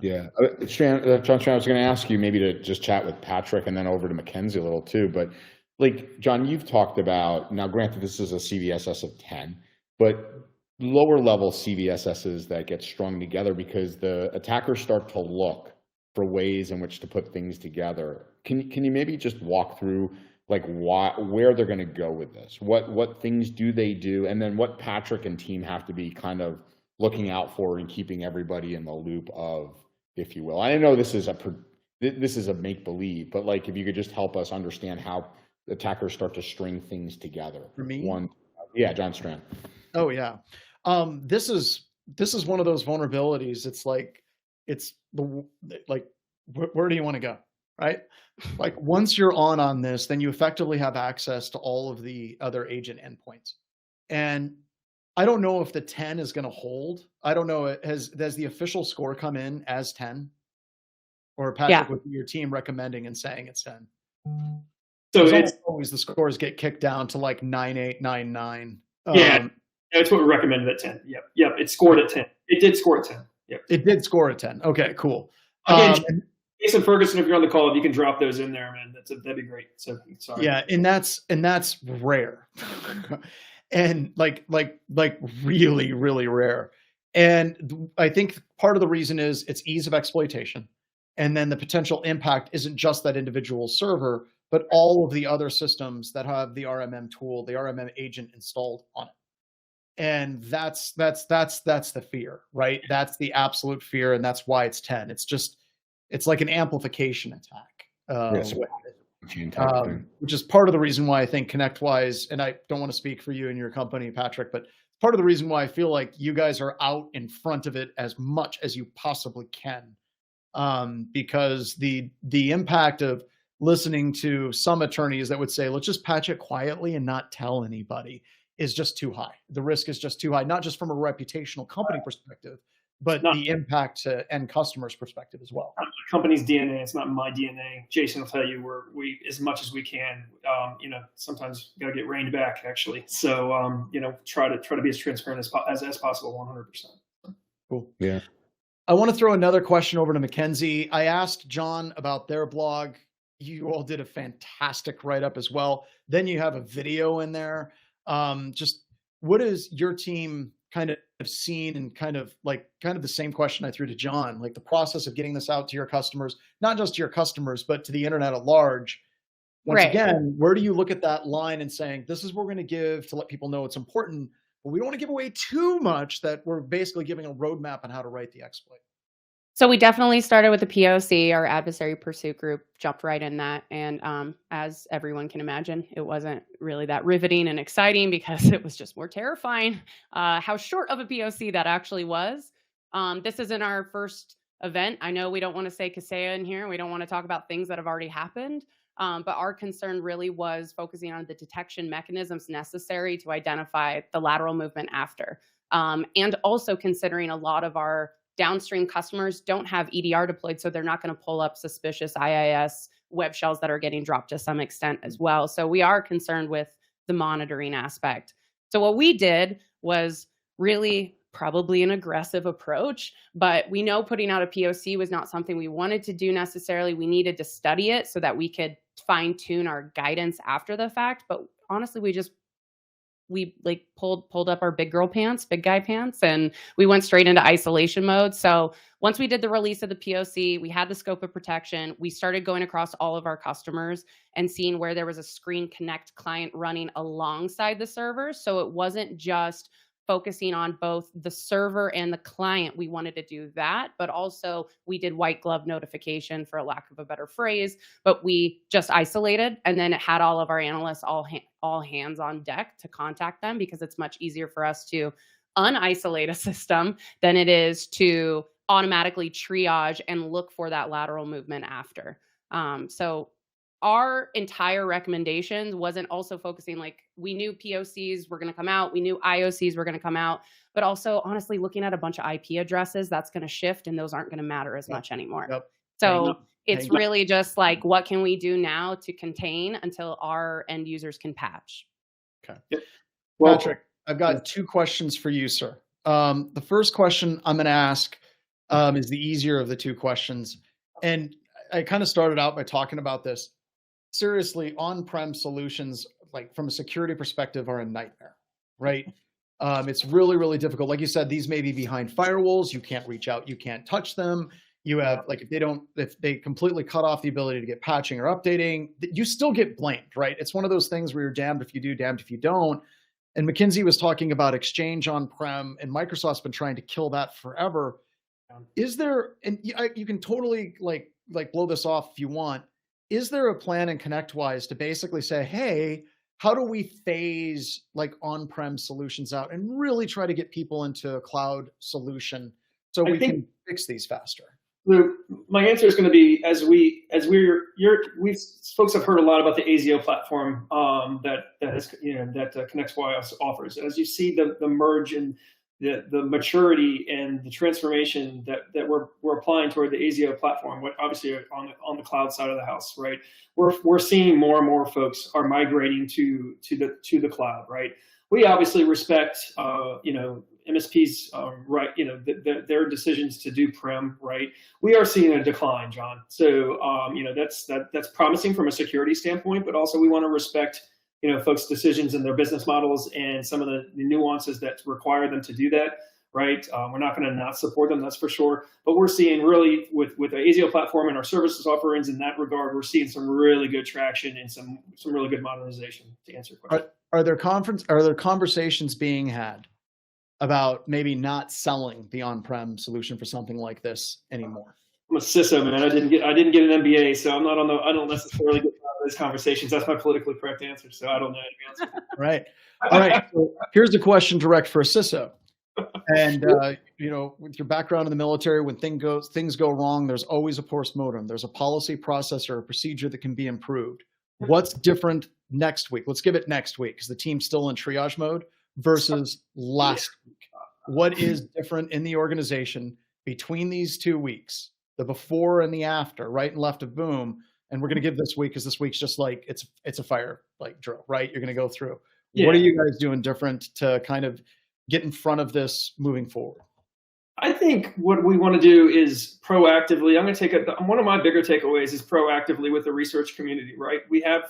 Yeah. Strand, John, I was going to ask you maybe to just chat with Patrick and then over to MacKenzie a little too. But like, John, you've talked about, now granted this is a CVSS of 10, but lower level CVSSs that get strung together because the attackers start to look for ways in which to put things together. Can you maybe just walk through like where they're going to go with this? What things do they do? And then what Patrick and team have to be kind of looking out for and keeping everybody in the loop of, if you will. I know this is a make-believe, but like if you could just help us understand how attackers start to string things together. For me? John Strand. Oh yeah. This is one of those vulnerabilities. It's like, where do you want to go, right? Like once you're on this, then you effectively have access to all of the other agent endpoints. And I don't know if the 10 is going to hold. I don't know. Has the official score come in as 10? Or Patrick, with your team recommending and saying it's 10? So it's always the scores get kicked down to like 9.8, 9.9. Yeah, that's what we recommended at 10. Yep. It scored at 10. It did score at 10. Yep. It did score at 10. Okay, cool. Again, Jason Ferguson, if you're on the call, if you can drop those in there, man, that'd be great. So sorry. Yeah, and that's rare. And like really, really rare. And I think part of the reason is it's ease of exploitation. And then the potential impact isn't just that individual server, but all of the other systems that have the RMM tool, the RMM agent installed on it. And that's the fear, right? That's the absolute fear. And that's why it's 10. It's like an amplification attack. Which is part of the reason why I think ConnectWise, and I don't want to speak for you and your company, Patrick, but part of the reason why I feel like you guys are out in front of it as much as you possibly can. Because the impact of listening to some attorneys that would say, let's just patch it quietly and not tell anybody is just too high. The risk is just too high, not just from a reputational company perspective, but the impact to end customers' perspective as well. Not my company's DNA. It's not my DNA. Jason will tell you we as much as we can. Sometimes got to get reined back actually. So try to be as transparent as possible. 100%. Cool. Yeah. I want to throw another question over to MacKenzie. I asked John about their blog. You all did a fantastic write-up as well. Then you have a video in there. Just what is your team kind of seen, and kind of the same question I threw to John, like the process of getting this out to your customers, not just to your customers, but to the internet at large. Once again, where do you look at that line and saying, this is what we're going to give to let people know it's important, but we don't want to give away too much that we're basically giving a roadmap on how to write the exploit? So we definitely started with the POC. Our adversary pursuit group jumped right in that. And as everyone can imagine, it wasn't really that riveting and exciting because it was just more terrifying how short of a POC that actually was. This isn't our first event. I know we don't want to say Kaseya in here. We don't want to talk about things that have already happened. But our concern really was focusing on the detection mechanisms necessary to identify the lateral movement after. And also considering a lot of our downstream customers don't have EDR deployed, so they're not going to pull up suspicious IIS web shells that are getting dropped to some extent as well. So we are concerned with the monitoring aspect. So what we did was really probably an aggressive approach, but we know putting out a POC was not something we wanted to do necessarily. We needed to study it so that we could fine tune our guidance after the fact. But honestly, we like pulled up our big guy pants, and we went straight into isolation mode. So once we did the release of the POC, we had the scope of protection. We started going across all of our customers and seeing where there was a ScreenConnect client running alongside the server. So it wasn't just focusing on both the server and the client. We wanted to do that, but also we did white glove notification, for a lack of a better phrase, but we just isolated, and then it had all of our analysts all hands on deck to contact them, because it's much easier for us to unisolate a system than it is to automatically triage and look for that lateral movement after. So our entire recommendations wasn't also focusing, like, we knew POCs were going to come out, we knew IOCs were going to come out, but also honestly looking at a bunch of IP addresses, that's going to shift, and those aren't going to matter as much anymore. So it's really just like, what can we do now to contain until our end users can patch? Okay. Well, Patrick, I've got two questions for you, sir. The first question I'm going to ask is the easier of the two questions. And I kind of started out by talking about this. Seriously, on-prem solutions, like from a security perspective, are a nightmare, right? It's really, really difficult. Like you said, these may be behind firewalls. You can't reach out. You can't touch them. You have, like, if they completely cut off the ability to get patching or updating, you still get blamed, right? It's one of those things where you're damned if you do, damned if you don't. And MacKenzie was talking about Exchange on-prem, and Microsoft's been trying to kill that forever. Is there, and you can totally like blow this off if you want, is there a plan in ConnectWise to basically say, hey, how do we phase like on-prem solutions out and really try to get people into a cloud solution so we can fix these faster? My answer is going to be, folks have heard a lot about the ASIO platform that ConnectWise offers. As you see the merge and the maturity and the transformation that we're applying toward the ASIO platform, obviously on the cloud side of the house, right? We're seeing more and more folks are migrating to the cloud, right? We obviously respect MSPs, right? Their decisions to do prem, right? We are seeing a decline, John. So that's promising from a security standpoint, but also we want to respect folks' decisions and their business models and some of the nuances that require them to do that, right? We're not going to not support them, that's for sure. But we're seeing really with the ASIO platform and our services offerings in that regard, we're seeing some really good traction and some really good modernization, to answer your question. Are there conversations being had about maybe not selling the on-prem solution for something like this anymore? I'm a CISO, man. I didn't get an MBA, so I don't necessarily get those conversations. That's my politically correct answer, so I don't know any answer. Right. All right. So here's a question direct for a CISO. And with your background in the military, when things go wrong, there's always a postmortem. There's a policy, process, or a procedure that can be improved. What's different next week? Let's give it next week, because the team's still in triage mode, versus last week. What is different in the organization between these 2 weeks, the before and the after, right and left of boom? And we're going to give this week, because this week's just like it's a fire like drill, right? You're going to go through. Yeah. What are you guys doing different to kind of get in front of this moving forward? I think what we want to do is proactively. I'm going to take one of my bigger takeaways is proactively with the research community, right? We had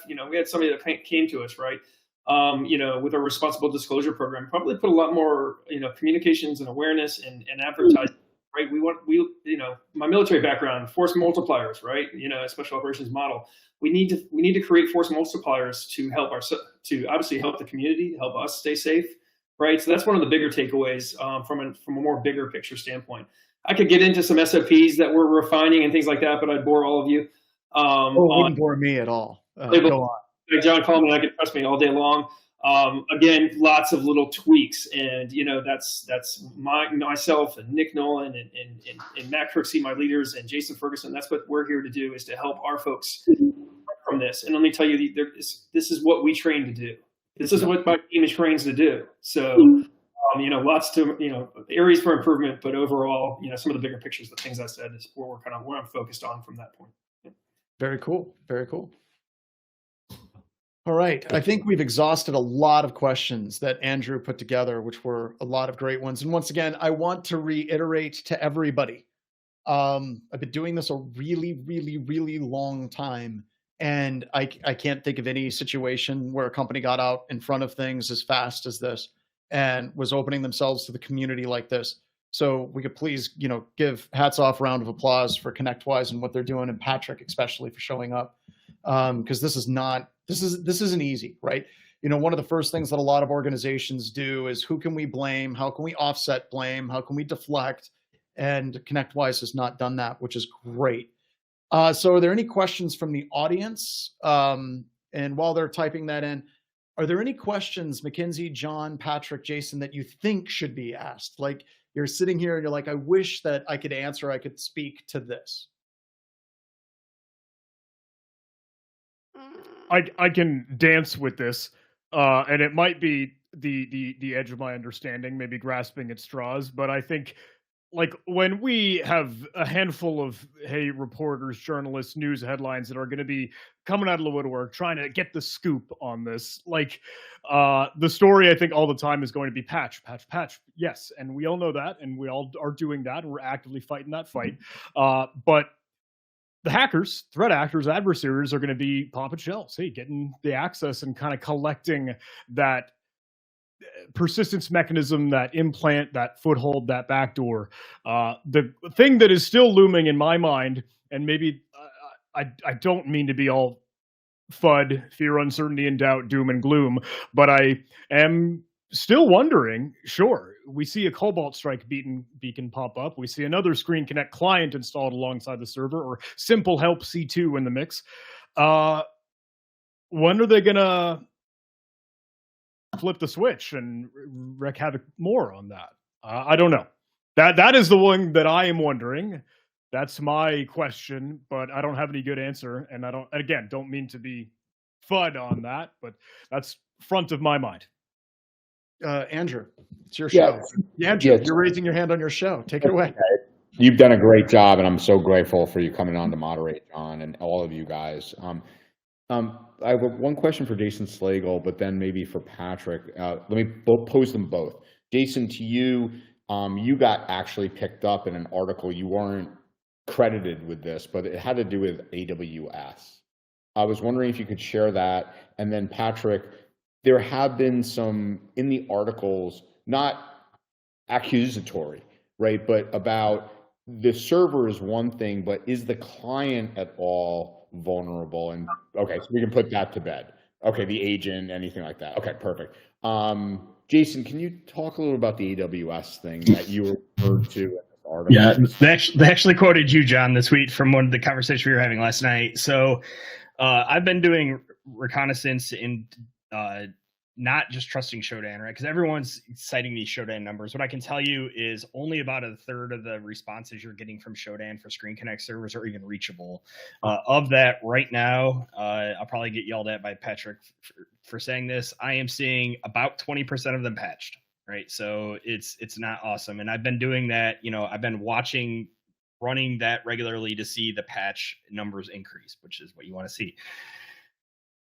somebody that came to us, right? With our responsible disclosure program, probably put a lot more, communications and awareness and advertising, right? My military background, force multipliers, right? A special operations model. We need to create force multipliers to help to obviously help the community, help us stay safe. Right, so that's one of the bigger takeaways from a more bigger picture standpoint. I could get into some SOPs that we're refining and things like that, but I'd bore all of you. Wouldn't bore me at all. Go on. John Coleman, I could trust me all day long. Again, lots of little tweaks, and that's myself and Nick Nolan and Matt Kirksey, my leaders, and Jason Ferguson. That's what we're here to do, is to help our folks from this. And let me tell you, this is what we train to do. This is what my team is trained to do. So, lots to, areas for improvement, but overall, some of the bigger pictures, the things I said is where I'm focused on from that point. Yeah. Very cool. Very cool. All right. I think we've exhausted a lot of questions that Andrew put together, which were a lot of great ones. And once again, I want to reiterate to everybody, I've been doing this a really, really, really long time. And I can't think of any situation where a company got out in front of things as fast as this and was opening themselves to the community like this. So we could please, give hats off round of applause for ConnectWise and what they're doing, and Patrick especially for showing up, because this isn't easy, right? One of the first things that a lot of organizations do is, who can we blame? How can we offset blame? How can we deflect? And ConnectWise has not done that, which is great. So are there any questions from the audience? And while they're typing that in, are there any questions, MacKenzie, John, Patrick, Jason, that you think should be asked? Like, you're sitting here and you're like, I wish that I could answer, I could speak to this. I can dance with this, and it might be the edge of my understanding, maybe grasping at straws, but I think, like, when we have a handful of, reporters, journalists, news headlines that are going to be coming out of the woodwork trying to get the scoop on this, like, the story, I think, all the time is going to be patch. Yes, and we all know that, and we all are doing that, and we're actively fighting that fight. But the hackers, threat actors, adversaries are going to be popping shells, getting the access and kind of collecting that persistence mechanism, that implant, that foothold, that backdoor. The thing that is still looming in my mind, and maybe I don't mean to be all FUD, fear, uncertainty, and doubt, doom and gloom, but I am still wondering, sure, we see a Cobalt Strike beacon pop up. We see another ScreenConnect client installed alongside the server, or Simple Help C2 in the mix. When are they going to flip the switch and wreak havoc more on that? I don't know. That is the one that I am wondering. That's my question, but I don't have any good answer. And don't mean to be FUD on that, but that's front of my mind. Andrew, it's your show. Andrew, you're raising your hand on your show. Take it away. You've done a great job, and I'm so grateful for you coming on to moderate, John, and all of you guys. I have one question for Jason Slagle, but then maybe for Patrick. Let me pose them both. Jason, to you, you got actually picked up in an article. You weren't credited with this, but it had to do with AWS. I was wondering if you could share that. And then Patrick, there have been some in the articles, not accusatory, right? But about the server is one thing, but is the client at all vulnerable? And okay, so we can put that to bed. Okay, the agent, anything like that. Okay, perfect. Jason, can you talk a little about the AWS thing that you referred to in this article? Yeah, they actually quoted you, John, this week from one of the conversations we were having last night. So I've been doing reconnaissance in not just trusting Shodan, right? Because everyone's citing these Shodan numbers. What I can tell you is only about a third of the responses you're getting from Shodan for ScreenConnect servers are even reachable. Of that, right now, I'll probably get yelled at by Patrick for saying this. I am seeing about 20% of them patched, right? So it's not awesome. And I've been doing that, I've been running that regularly to see the patch numbers increase, which is what you want to see.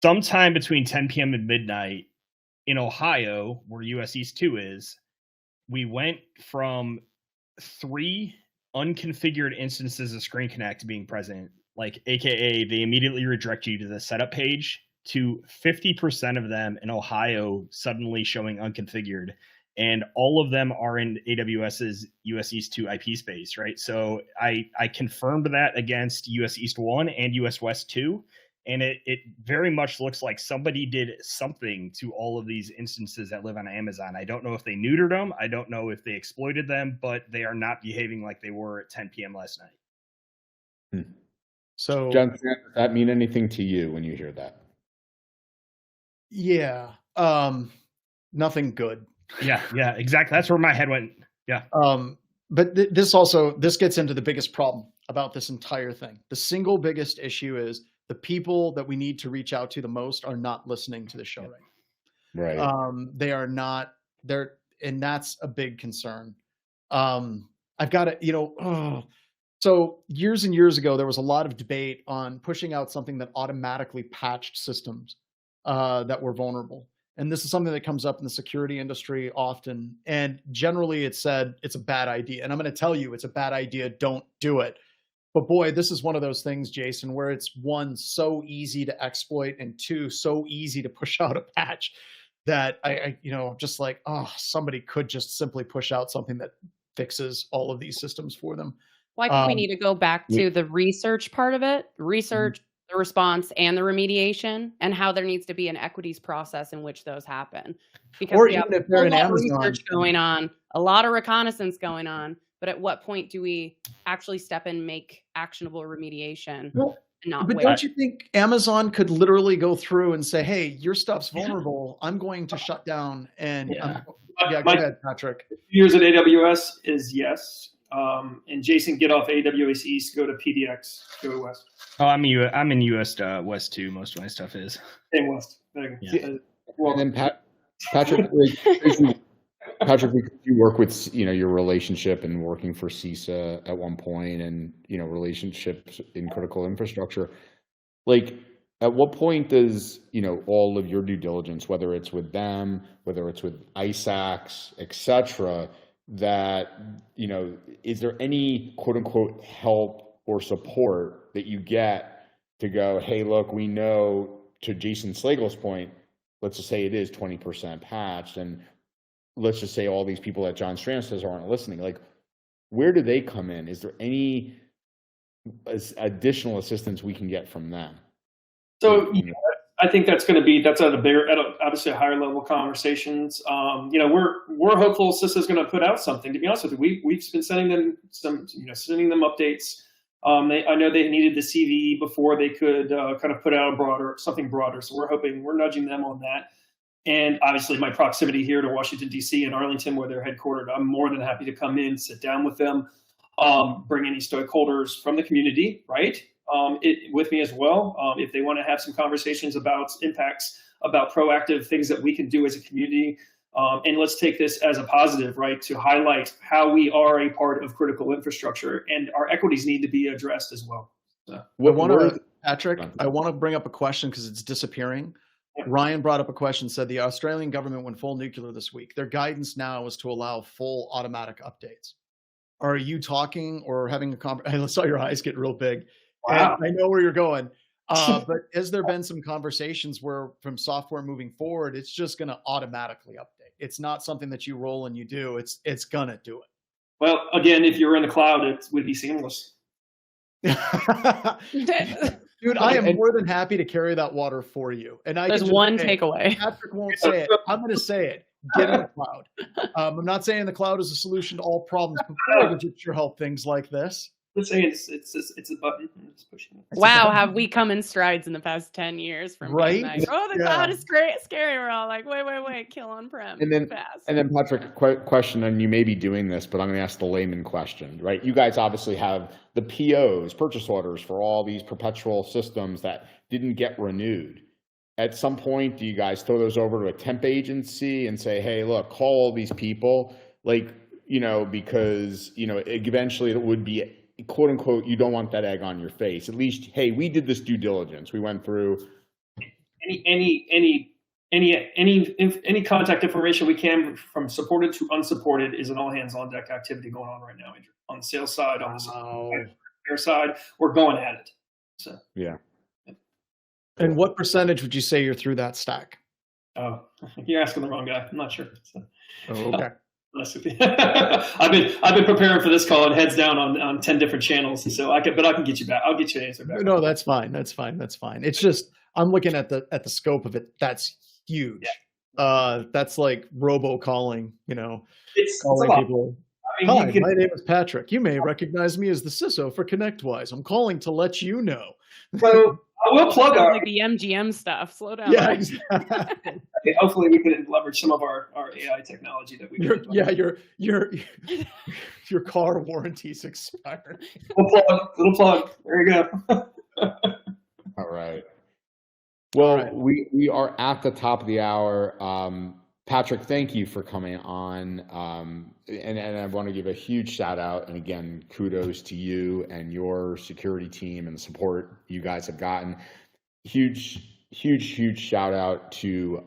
Sometime between 10 p.m. and midnight, in Ohio, where US East 2 is, we went from 3 unconfigured instances of ScreenConnect being present, like AKA they immediately redirect you to the setup page, to 50% of them in Ohio suddenly showing unconfigured. And all of them are in AWS's US East 2 IP space, right? So I confirmed that against US East 1 and US West 2. And it very much looks like somebody did something to all of these instances that live on Amazon. I don't know if they neutered them. I don't know if they exploited them, but they are not behaving like they were at 10 p.m. last night. So, John, does that mean anything to you when you hear that? Yeah, nothing good. Yeah, exactly. That's where my head went. Yeah. But this gets into the biggest problem about this entire thing. The single biggest issue is the people that we need to reach out to the most are not listening to the show right. They are not there, and that's a big concern. I've got to, so years and years ago, there was a lot of debate on pushing out something that automatically patched systems that were vulnerable. And this is something that comes up in the security industry often. And generally it's said it's a bad idea. And I'm going to tell you, it's a bad idea. Don't do it. But boy, this is one of those things, Jason, where it's 1, so easy to exploit, and 2, so easy to push out a patch that I just like, somebody could just simply push out something that fixes all of these systems for them. Well, I think we need to go back to the research part of it, research, the response, and the remediation, and how there needs to be an equities process in which those happen. Because we have a lot of research going on, a lot of reconnaissance going on, but at what point do we actually step in and make actionable remediation? Well, and not but wait? Don't you think Amazon could literally go through and say, hey, your stuff's vulnerable, I'm going to shut down? And go ahead, Patrick. Years at AWS is yes. And Jason, get off AWS East, go to PDX, go West. Oh, I'm in US West 2. Most of my stuff is. Same West. There you go. Well, and then Patrick, Patrick, you work with your relationship and working for CISA at one point, and relationships in critical infrastructure. Like, at what point does all of your due diligence, whether it's with them, whether it's with ISACs, etc., that is there any quote unquote help or support that you get to go, hey, look, we know, to Jason Slagle's point, let's just say it is 20% patched, and let's just say all these people that John Strand says aren't listening. Like, where do they come in? Is there any additional assistance we can get from them? So I think that's obviously a higher level conversations. We're hopeful CISA going to put out something. To be honest with you, we've been sending them sending them updates. I know they needed the CVE before they could kind of put out something broader. So we're nudging them on that. And obviously my proximity here to Washington, D.C. and Arlington, where they're headquartered, I'm more than happy to come in, sit down with them, bring any stakeholders from the community, right? With me as well. If they want to have some conversations about impacts, about proactive things that we can do as a community. And let's take this as a positive, right? To highlight how we are a part of critical infrastructure, and our equities need to be addressed as well. So, Patrick, I want to bring up a question because it's disappearing. Ryan brought up a question, said the Australian government went full nuclear this week. Their guidance now is to allow full automatic updates. Are you talking or having a conversation? I saw your eyes get real big. Wow. I know where you're going. But has there been some conversations where from software moving forward, it's just going to automatically update? It's not something that you roll and you do. It's going to do it. Well, again, if you're in the cloud, it would be seamless. Dude, I am more than happy to carry that water for you. And there's one takeaway. Patrick won't say it. I'm going to say it. Get in the cloud. I'm not saying the cloud is a solution to all problems, but boy, would it sure help things like this. Let's say it's a button. It's pushing it. Wow, have we come in strides in the past 10 years from right? Like, the cloud is scary. We're all like, wait, kill on-prem. And then Patrick, question, and you may be doing this, but I'm going to ask the layman question, right? You guys obviously have the POs, purchase orders for all these perpetual systems that didn't get renewed. At some point, do you guys throw those over to a temp agency and say, hey, look, call all these people, because, eventually it would be, quote unquote, you don't want that egg on your face. At least, hey, we did this due diligence. We went through any any contact information we can from supported to unsupported is an all hands on deck activity going on right now, Andrew. On the sales side, on the repair side, we're going at it. So yeah. And what percentage would you say you're through that stack? Oh, you're asking the wrong guy. I'm not sure. So, okay. I've been preparing for this call and heads down on 10 different channels. So I can get you back. I'll get you an answer back. No, that's fine. That's fine. That's fine. It's just I'm looking at the scope of it. That's huge. Yeah. That's like robocalling. You know, calling people. I mean, hi, my name is Patrick. You may recognize me as the CISO for ConnectWise. I'm calling to let you know. So I will plug like the MGM stuff. Slow down. Yeah, exactly. Hopefully we can leverage some of our AI technology that we your car warranties expired. Little plug. There you go. All right. Well, we are at the top of the hour. Patrick, thank you for coming on. And I want to give a huge shout out. And again, kudos to you and your security team and the support you guys have gotten. Huge shout out to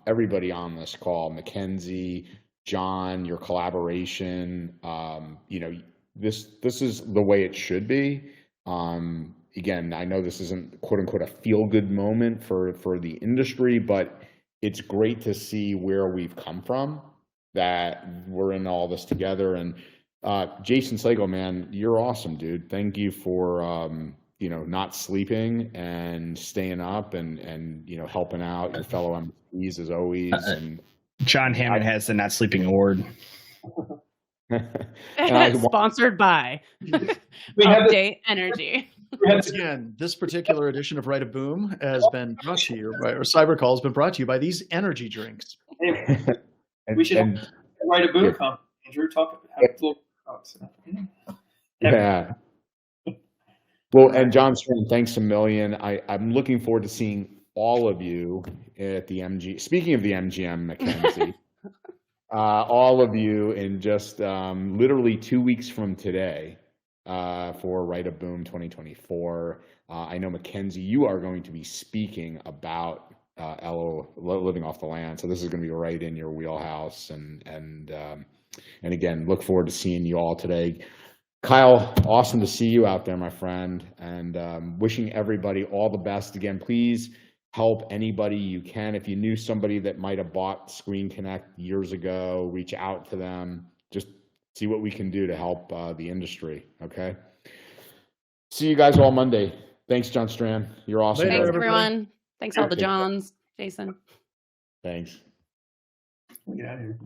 everybody on this call, MacKenzie, John, your collaboration. You know, this is the way it should be. Again, I know this isn't quote unquote a feel good moment for the industry, but it's great to see where we've come from, that we're in all this together. And Jason Slagle, man, you're awesome, dude. Thank you for you know, not sleeping and staying up and you know, helping out your fellow MPs as always. And John Hammond has the not sleeping award. Sponsored by Update Energy. Once again, this particular edition of Right of Boom has been brought to you by, or CyberCall has been brought to you by these energy drinks. We should write a boom comp. Andrew, yeah. Well, and John Strand, thanks a million. I'm looking forward to seeing all of you at the MG. Speaking of the MGM, MacKenzie, all of you in just literally 2 weeks from today. For Right of Boom 2024. I know, MacKenzie, you are going to be speaking about living off the land, so this is going to be right in your wheelhouse. And again, look forward to seeing you all today. Kyle, awesome to see you out there, my friend, and wishing everybody all the best. Again, please help anybody you can. If you knew somebody that might have bought ScreenConnect years ago, reach out to them. Just see what we can do to help the industry, okay? See you guys all Monday. Thanks, John Strand. You're awesome. Thanks, everyone. Thanks, all the Johns. Jason. Thanks. Get out of here.